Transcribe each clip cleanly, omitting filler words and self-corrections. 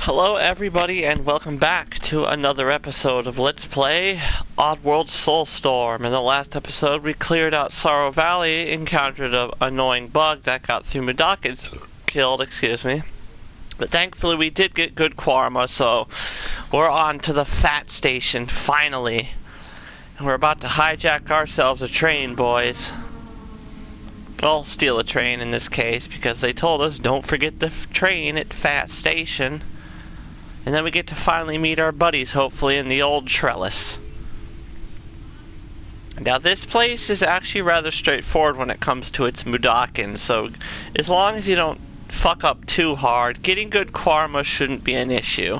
Hello everybody and welcome back to another episode of Let's Play Oddworld Soulstorm. In the last episode we cleared out Sorrow Valley, encountered an annoying bug that got through Mudokons, killed, but thankfully we did get good Quarma, so we're on to the Fat Station, finally. And we're about to hijack ourselves a train, boys. Well, steal a train in this case, because they told us don't forget the train at Fat Station. And then we get to finally meet our buddies, hopefully, in the old trellis. Now this place is actually rather straightforward when it comes to its Mudokons, so as long as you don't fuck up too hard, getting good Quarma shouldn't be an issue.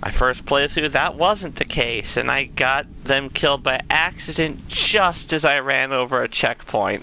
My first playthrough, that wasn't the case, and I got them killed by accident just as I ran over a checkpoint.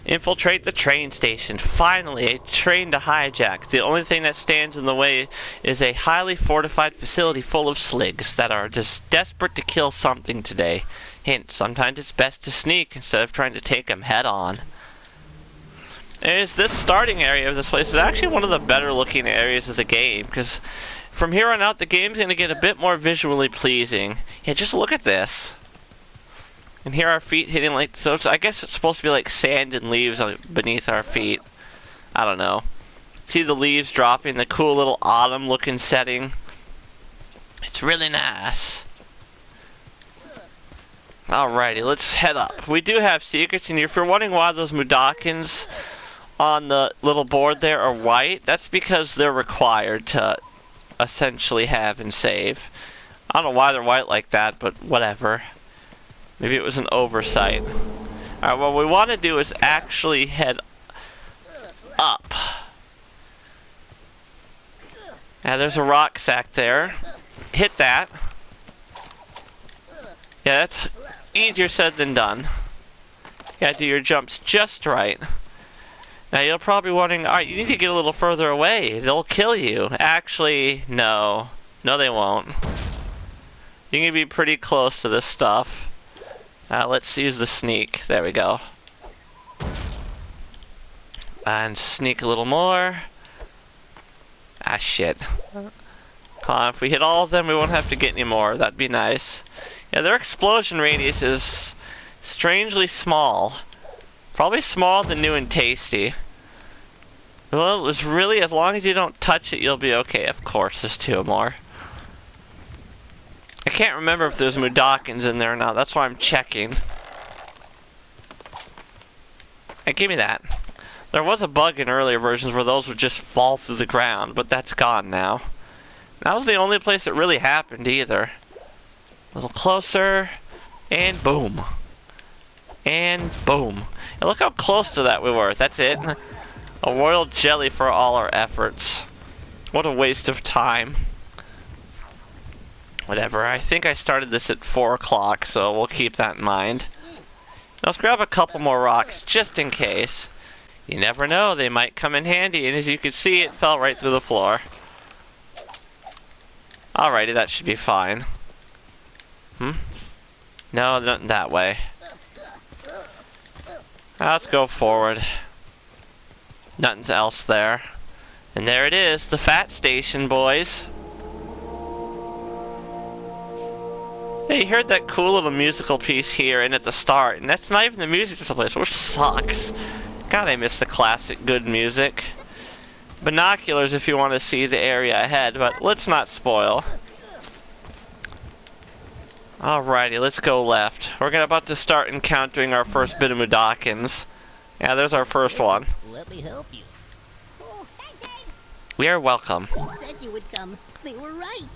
Infiltrate the train station. Finally, a train to hijack. The only thing that stands in the way is a highly fortified facility full of sligs that are just desperate to kill something today. Hint, sometimes it's best to sneak instead of trying to take them head on. This starting area of this place is actually one of the better looking areas of the game, because from here on out the game's going to get a bit more visually pleasing. Yeah, just look at this. And here our feet hitting like, so I guess it's supposed to be like sand and leaves beneath our feet. I don't know. See the leaves dropping, the cool little autumn looking setting. It's really nice. Alrighty, let's head up. We do have secrets, and if you're wondering why those Mudokons on the little board there are white, that's because they're required to essentially have and save. I don't know why they're white like that, but whatever. Maybe it was an oversight. Alright, what we want to do is actually head up. Now there's a rock sack there. Hit that. Yeah, that's easier said than done. You gotta do your jumps just right. Now you're probably wondering, alright, you need to get a little further away. They'll kill you. Actually, no. No, they won't. You can be pretty close to this stuff. Let's use the sneak. There we go. And sneak a little more. Ah, shit. If we hit all of them, we won't have to get any more. That'd be nice. Yeah, their explosion radius is strangely small. Probably smaller than new and tasty. Well, it was really, as long as you don't touch it, you'll be okay. Of course, there's two more. I can't remember if there's Mudokons in there or not. That's why I'm checking. Hey, give me that. There was a bug in earlier versions where those would just fall through the ground, but that's gone now. That was the only place it really happened either. A little closer, and boom. And boom. And look how close to that we were. That's it. A royal jelly for all our efforts. What a waste of time. Whatever, I think I started this at 4 o'clock, so we'll keep that in mind. Now let's grab a couple more rocks, just in case. You never know, they might come in handy, and as you can see, it fell right through the floor. Alrighty, that should be fine. No, not that way. Let's go forward. Nothing else there. And there it is, the Fat Station, boys. Hey, you heard that cool little musical piece here and at the start, and that's not even the music to the place, which sucks. God, I miss the classic good music. Binoculars if you want to see the area ahead, but let's not spoil. Alrighty, let's go left. We're about to start encountering our first bit of Mudokons. Yeah, there's our first one. Let me help you. Oh, thanks, Abe. We are welcome. They said you would come. They were right.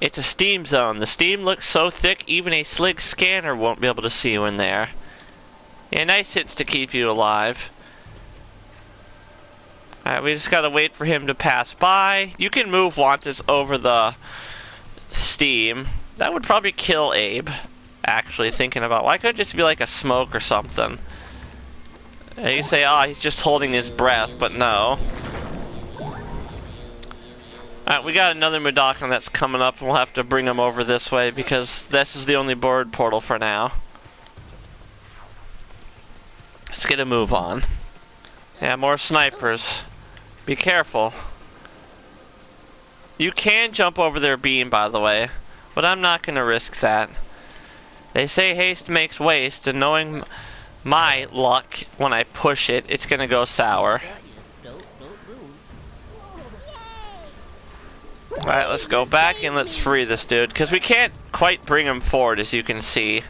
It's a steam zone. The steam looks so thick even a slick scanner won't be able to see you in there. Yeah, nice hits to keep you alive. Alright, we just gotta wait for him to pass by. You can move once it's over the steam. That would probably kill Abe. Actually, thinking about, why couldn't it just be like a smoke or something? You say, oh, he's just holding his breath, but no. Alright, we got another Mudokon that's coming up, and we'll have to bring him over this way because this is the only board portal for now. Let's get a move on. Yeah, more snipers. Be careful. You can jump over their beam, by the way, but I'm not going to risk that. They say haste makes waste, and knowing my luck, when I push it, it's going to go sour. Alright, let's go back and let's free this dude, because we can't quite bring him forward, as you can see.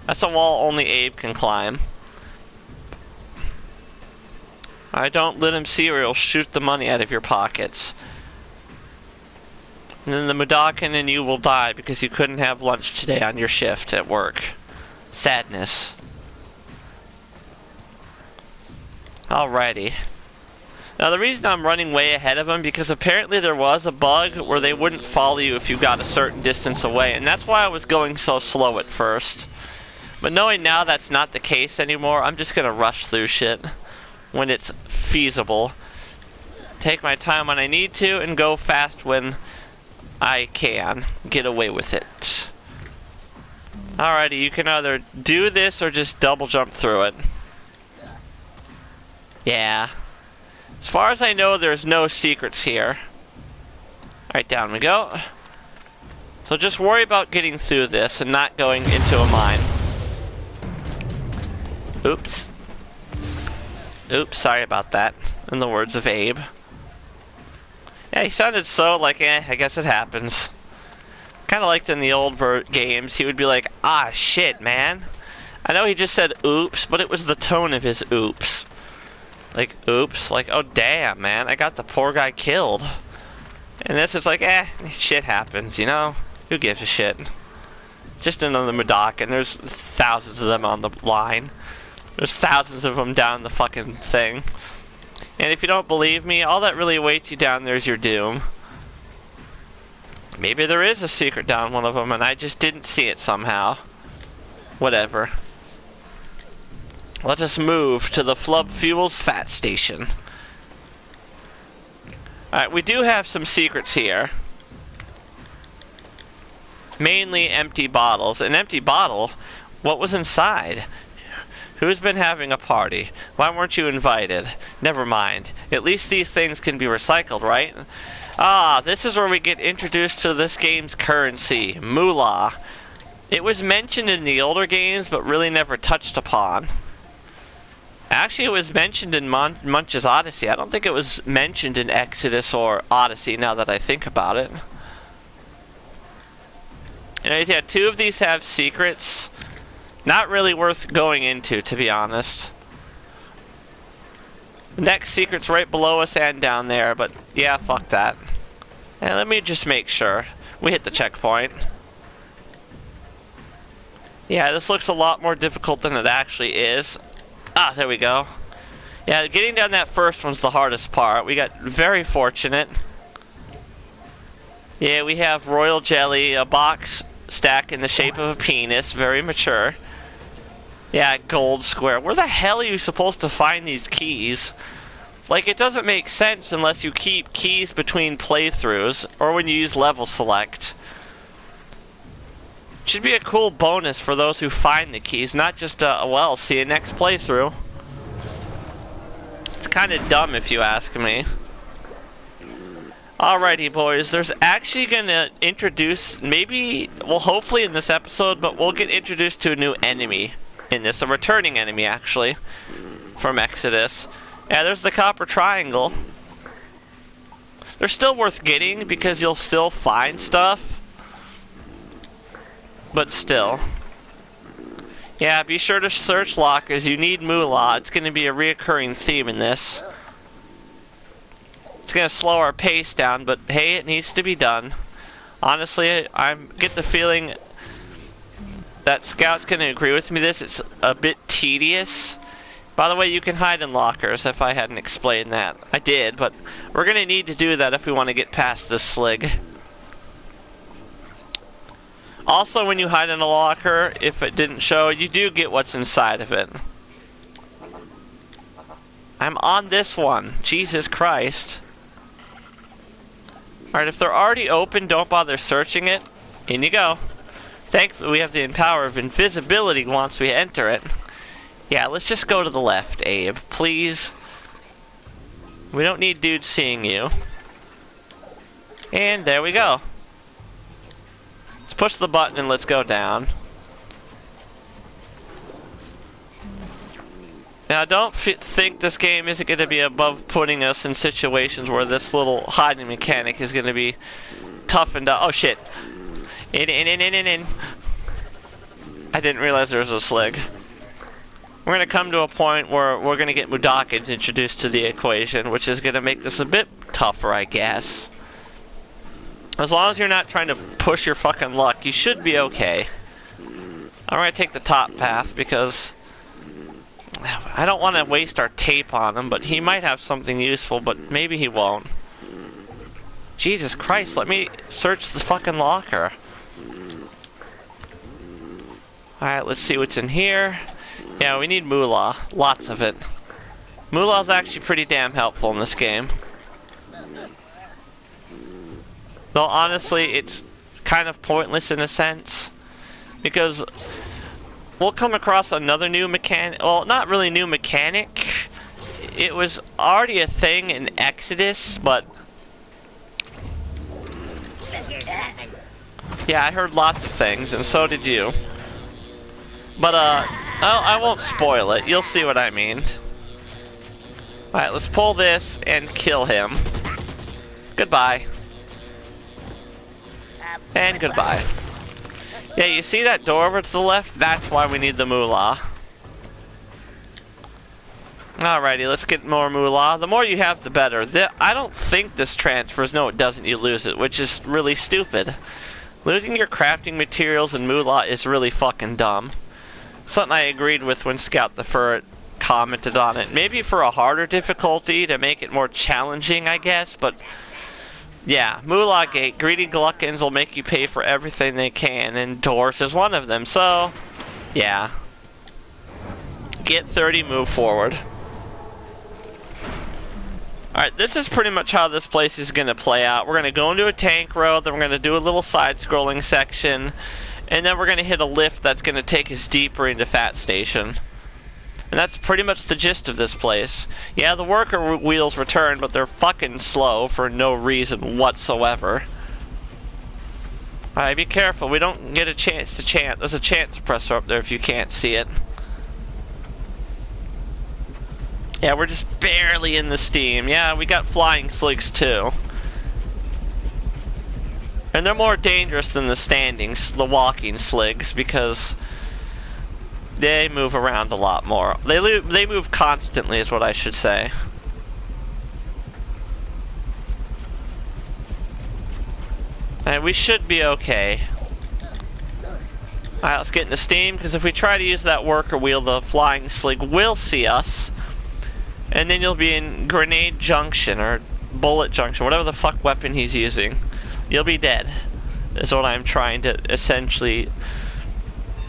That's a wall only Abe can climb. Alright, don't let him see or he'll shoot the money out of your pockets. And then the Mudokon and you will die because you couldn't have lunch today on your shift at work. Sadness. Alrighty. Now the reason I'm running way ahead of them, because apparently there was a bug where they wouldn't follow you if you got a certain distance away, and that's why I was going so slow at first. But knowing now that's not the case anymore, I'm just gonna rush through shit when it's feasible. Take my time when I need to, and go fast when I can. Get away with it. Alrighty, you can either do this or just double jump through it. Yeah. As far as I know, there's no secrets here. Alright, down we go. So just worry about getting through this and not going into a mine. Oops. Oops, sorry about that. In the words of Abe. Yeah, he sounded so like, I guess it happens. Kinda liked in the old games, he would be like, ah, shit, man. I know he just said oops, but it was the tone of his oops. Like, oops, like, oh damn, man, I got the poor guy killed. And this is like, shit happens, you know? Who gives a shit? Just another Mudokon, there's thousands of them on the line. There's thousands of them down the fucking thing. And if you don't believe me, all that really awaits you down there is your doom. Maybe there is a secret down one of them and I just didn't see it somehow. Whatever. Let us move to the Flub Fuels Fat Station. Alright, we do have some secrets here. Mainly empty bottles. An empty bottle? What was inside? Who's been having a party? Why weren't you invited? Never mind. At least these things can be recycled, right? Ah, this is where we get introduced to this game's currency, moolah. It was mentioned in the older games, but really never touched upon. Actually, it was mentioned in Munch's Odyssey. I don't think it was mentioned in Exodus or Odyssey, now that I think about it. Anyways, yeah, two of these have secrets. Not really worth going into, to be honest. The next secret's right below us and down there, but yeah, fuck that. And let me just make sure. We hit the checkpoint. Yeah, this looks a lot more difficult than it actually is. Ah, there we go. Yeah, getting down that first one's the hardest part. We got very fortunate. Yeah, we have royal jelly, a box stack in the shape of a penis, very mature. Yeah, gold square. Where the hell are you supposed to find these keys? Like, it doesn't make sense unless you keep keys between playthroughs, or when you use level select. Should be a cool bonus for those who find the keys, not just well, see you next playthrough. It's kind of dumb if you ask me. Alrighty boys, there's actually gonna introduce, maybe, well hopefully in this episode, but we'll get introduced to a new enemy in this, a returning enemy actually, from Exodus. Yeah, there's the copper triangle. They're still worth getting because you'll still find stuff. But still. Yeah, be sure to search lockers. You need moolah. It's going to be a reoccurring theme in this. It's going to slow our pace down, but hey, it needs to be done. Honestly, I get the feeling that Scout's going to agree with me this. It's a bit tedious. By the way, you can hide in lockers if I hadn't explained that. I did, but we're going to need to do that if we want to get past this slig. Also, when you hide in a locker, if it didn't show, you do get what's inside of it. I'm on this one. Jesus Christ. Alright, if they're already open, don't bother searching it. In you go. Thankfully, we have the power of invisibility once we enter it. Yeah, let's just go to the left, Abe. Please. We don't need dudes seeing you. And there we go. Let's push the button and let's go down. Now, don't think this game isn't going to be above putting us in situations where this little hiding mechanic is going to be toughened up. Oh, shit. In. I didn't realize there was a slig. We're going to come to a point where we're going to get Mudokons introduced to the equation, which is going to make this a bit tougher, I guess. As long as you're not trying to push your fucking luck, you should be okay. I'm going to take the top path because I don't want to waste our tape on him, but he might have something useful, but maybe he won't. Jesus Christ, let me search the fucking locker. Alright, let's see what's in here. Yeah, we need moolah. Lots of it. Moolah's actually pretty damn helpful in this game. Though honestly, it's kind of pointless in a sense. Because we'll come across another new mechanic. Well, not really new mechanic. It was already a thing in Exodus, but yeah, I heard lots of things, and so did you. But, I won't spoil it. You'll see what I mean. Alright, let's pull this and kill him. Goodbye. And goodbye. Yeah, you see that door over to the left? That's why we need the moolah. Alrighty, let's get more moolah. The more you have, the better. I don't think this transfers. No, it doesn't. You lose it, which is really stupid. Losing your crafting materials and moolah is really fucking dumb. Something I agreed with when Scout the Ferret commented on it. Maybe for a harder difficulty to make it more challenging, I guess, but yeah, Moolah Gate. Greedy gluttons will make you pay for everything they can, and Doors is one of them, so yeah. Get 30, move forward. Alright, this is pretty much how this place is going to play out. We're going to go into a tank road, then we're going to do a little side-scrolling section, and then we're going to hit a lift that's going to take us deeper into Fat Station. And that's pretty much the gist of this place. Yeah, the worker wheels return, but they're fucking slow for no reason whatsoever. Alright, be careful. We don't get a chance to chant. There's a chant suppressor up there if you can't see it. Yeah, we're just barely in the steam. Yeah, we got flying sligs too. And they're more dangerous than the the walking sligs, because they move around a lot more. They move constantly is what I should say. And we should be okay. Alright, let's get into steam, because if we try to use that worker wheel, the flying slig will see us. And then you'll be in Grenade Junction, or Bullet Junction, whatever the fuck weapon he's using. You'll be dead, is what I'm trying to essentially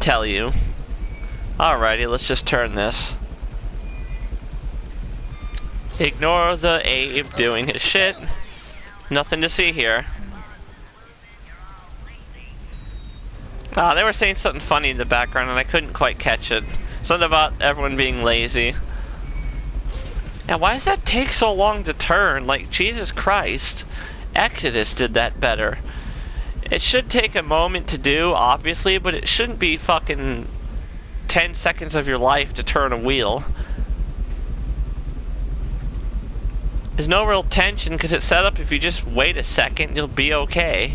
tell you. Alrighty, let's just turn this. Ignore the Abe doing his shit. Nothing to see here. Ah, they were saying something funny in the background and I couldn't quite catch it. Something about everyone being lazy. Yeah, why does that take so long to turn? Like, Jesus Christ. Exodus did that better. It should take a moment to do, obviously, but it shouldn't be fucking 10 seconds of your life to turn a wheel. There's no real tension because it's set up if you just wait a second, you'll be okay.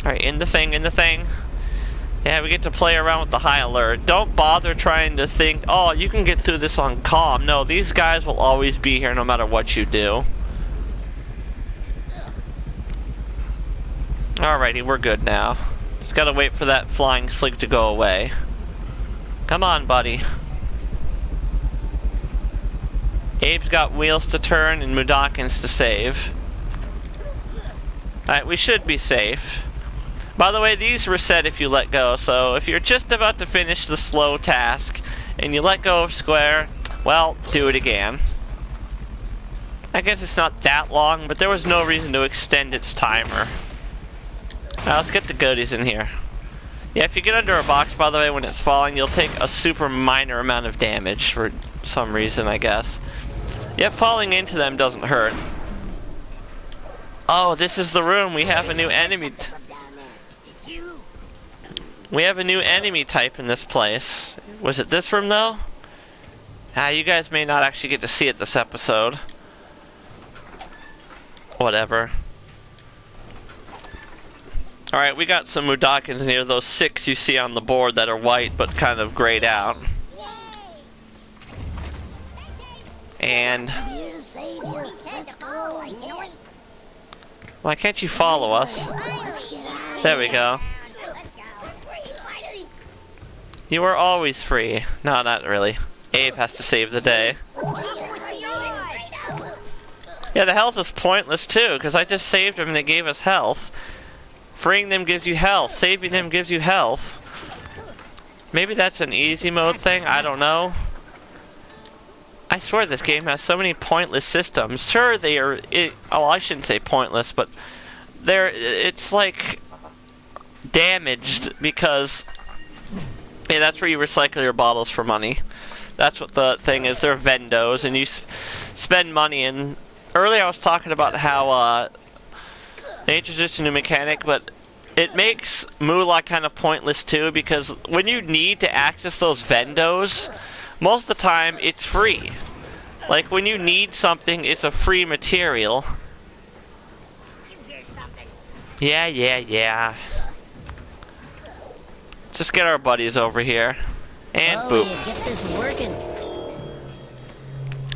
Alright, in the thing. Yeah, we get to play around with the high alert. Don't bother trying to think, oh, you can get through this on calm. No, these guys will always be here no matter what you do. Alrighty, we're good now. Just gotta wait for that flying slig to go away. Come on, buddy. Abe's got wheels to turn and Mudokons to save. Alright, we should be safe. By the way, these reset if you let go, so if you're just about to finish the slow task and you let go of square, well, do it again. I guess it's not that long, but there was no reason to extend its timer. Now let's get the goodies in here. Yeah, if you get under a box, by the way, when it's falling, you'll take a super minor amount of damage for some reason, I guess. Yeah, falling into them doesn't hurt. Oh, this is the room. We have a new enemy. We have a new enemy type in this place. Was it this room, though? Ah, you guys may not actually get to see it this episode. Whatever. Alright, we got some Mudokons in here. Those 6 you see on the board that are white but kind of grayed out. And... why can't you follow us? There we go. You are always free. No, not really. Abe has to save the day. Yeah, the health is pointless too, because I just saved them and they gave us health. Freeing them gives you health. Saving them gives you health. Maybe that's an easy mode thing, I don't know. I swear this game has so many pointless systems. Sure, they are... oh, I shouldn't say pointless, but... it's like... damaged, because... yeah, that's where you recycle your bottles for money. That's what the thing is. They're vendos, and you spend money in... earlier I was talking about how they introduced a new mechanic, but it makes Moolah kind of pointless too, because when you need to access those vendos, most of the time it's free. Like when you need something, it's a free material. Yeah. Just get our buddies over here. And boop. You get this working.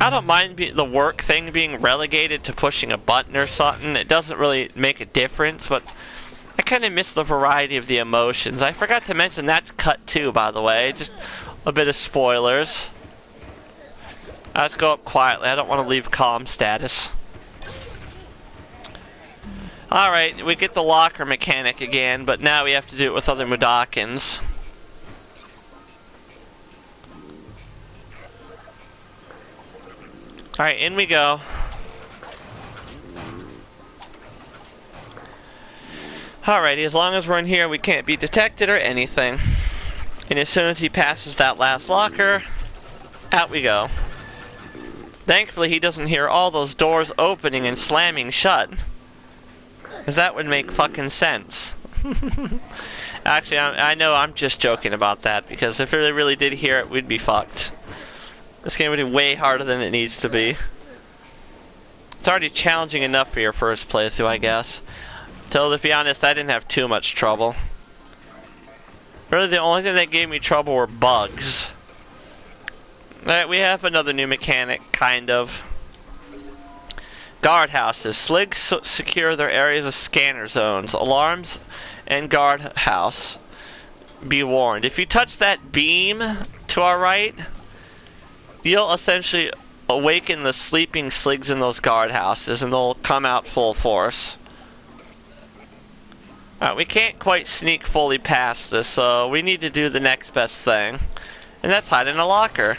I don't mind the work thing being relegated to pushing a button or something. It doesn't really make a difference, but I kind of miss the variety of the emotions. I forgot to mention that's cut too, by the way. Just a bit of spoilers. Let's go up quietly. I don't want to leave calm status. Alright, we get the locker mechanic again, but now we have to do it with other Mudokons. Alright, in we go. Alrighty, as long as we're in here, we can't be detected or anything. And as soon as he passes that last locker, out we go. Thankfully, he doesn't hear all those doors opening and slamming shut. Because that would make fucking sense. Actually, I know I'm just joking about that, because if they really did hear it, we'd be fucked. This game would be way harder than it needs to be. It's already challenging enough for your first playthrough, I guess. Till, to be honest, I didn't have too much trouble. Really, the only thing that gave me trouble were bugs. Alright, we have another new mechanic, kind of. Guardhouses. Sligs secure their areas of scanner zones. Alarms and guardhouse. Be warned. If you touch that beam to our right, you'll essentially awaken the sleeping sligs in those guardhouses, and they'll come out full force. Alright, we can't quite sneak fully past this, so we need to do the next best thing. And that's hide in a locker.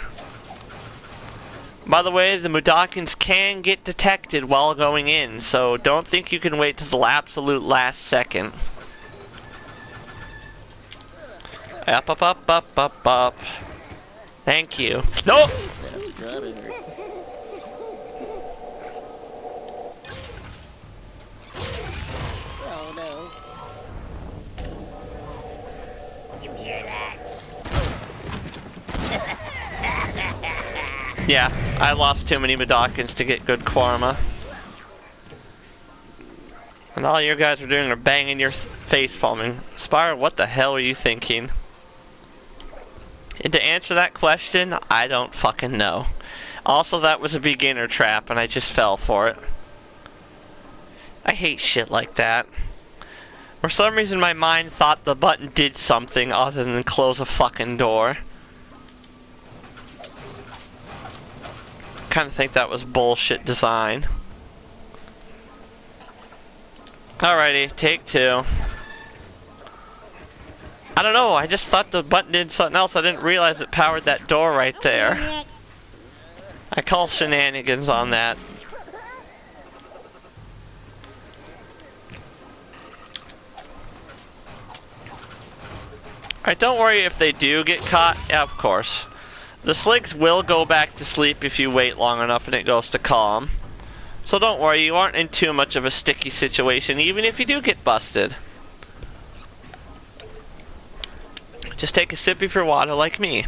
By the way, the Mudokons can get detected while going in, so don't think you can wait till the absolute last second. Up. Thank you. Nope! Oh no. You hear that? Yeah, I lost too many Mudokons to get good karma. And all you guys are doing are banging your face palming. Spyro, what the hell are you thinking? And to answer that question, I don't fucking know. Also, that was a beginner trap, and I just fell for it. I hate shit like that. For some reason, my mind thought the button did something other than close a fucking door. I kind of think that was bullshit design. Alrighty, take 2. I don't know, I just thought the button did something else. I didn't realize it powered that door right there. I call shenanigans on that. Alright, don't worry if they do get caught. Yeah, of course. The sligs will go back to sleep if you wait long enough and it goes to calm. So don't worry, you aren't in too much of a sticky situation, even if you do get busted. Just take a sip of your water like me.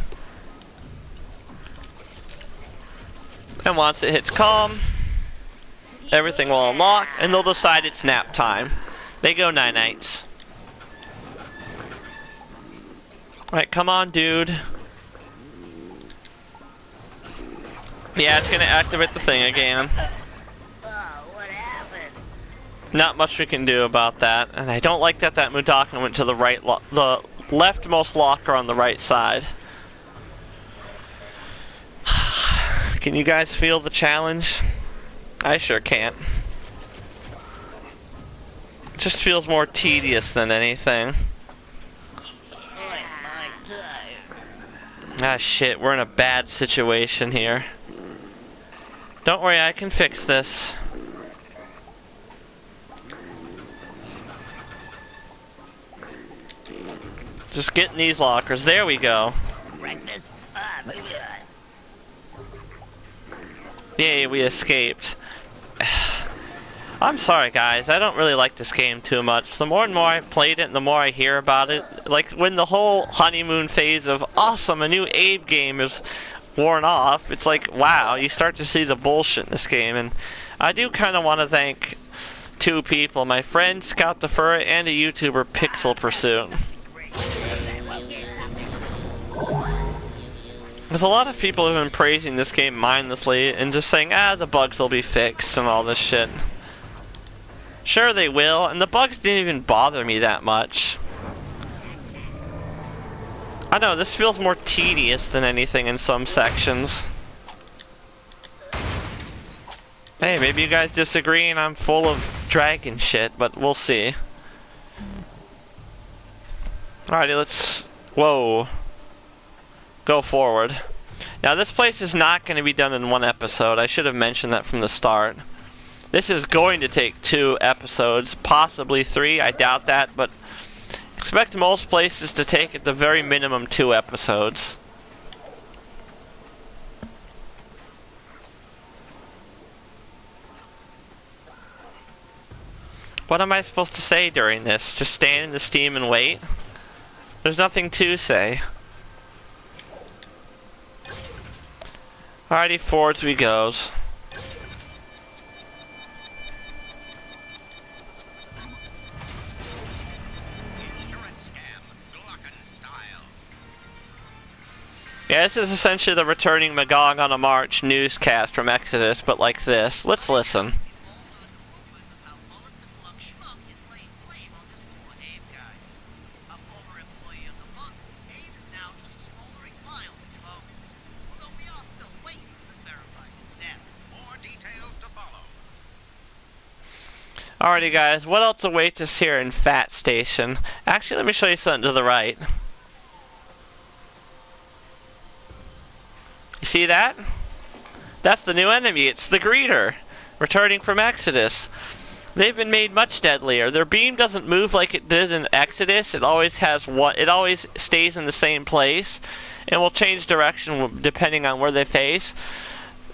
And once it hits calm, everything will unlock, and they'll decide it's nap time. They go night-nights. Alright, come on, dude. Yeah, it's gonna activate the thing again. What happened? Not much we can do about that. And I don't like that Mudokon went to the right, the leftmost locker on the right side. Can you guys feel the challenge? I sure can't. It just feels more tedious than anything. Ah shit, we're in a bad situation here. Don't worry, I can fix this. Just get in these lockers. There we go. Breakfast? Look at that. Yay, we escaped. I'm sorry guys, I don't really like this game too much. The more and more I've played it, the more I hear about it. Like when the whole honeymoon phase of awesome, a new Abe game is worn off, it's like wow, you start to see the bullshit in this game. And I do kind of want to thank two people, my friend Scout the Fur and a YouTuber Pixel Pursuit. There's a lot of people who've been praising this game mindlessly and just saying, ah, the bugs will be fixed and all this shit. Sure they will, and the bugs didn't even bother me that much. I know, this feels more tedious than anything in some sections. Hey, maybe you guys disagree and I'm full of dragon shit, but we'll see. Alrighty, let's... whoa. Go forward. Now this place is not going to be done in one episode. I should have mentioned that from the start. This is going to take 2 episodes, possibly 3. I doubt that, but expect most places to take at the very minimum 2 episodes. What am I supposed to say during this? Just stand in the steam and wait? There's nothing to say. Alrighty, forwards we goes. Insurance scam, Glocken style. Yeah, this is essentially the returning Magog on a March newscast from Exodus, but like this. Let's listen. Alrighty guys, what else awaits us here in Fat Station? Actually, let me show you something to the right. You see that? That's the new enemy, it's the Greeter, returning from Exodus. They've been made much deadlier. Their beam doesn't move like it did in Exodus. It always has it always stays in the same place and will change direction depending on where they face.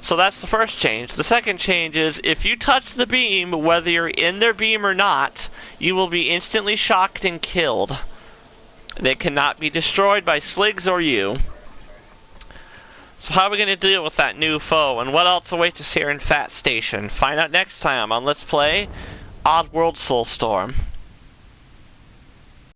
So that's the first change. The second change is if you touch the beam, whether you're in their beam or not, you will be instantly shocked and killed. They cannot be destroyed by sligs or you. So how are we going to deal with that new foe, and what else awaits us here in Fat Station? Find out next time on Let's Play Oddworld Soulstorm.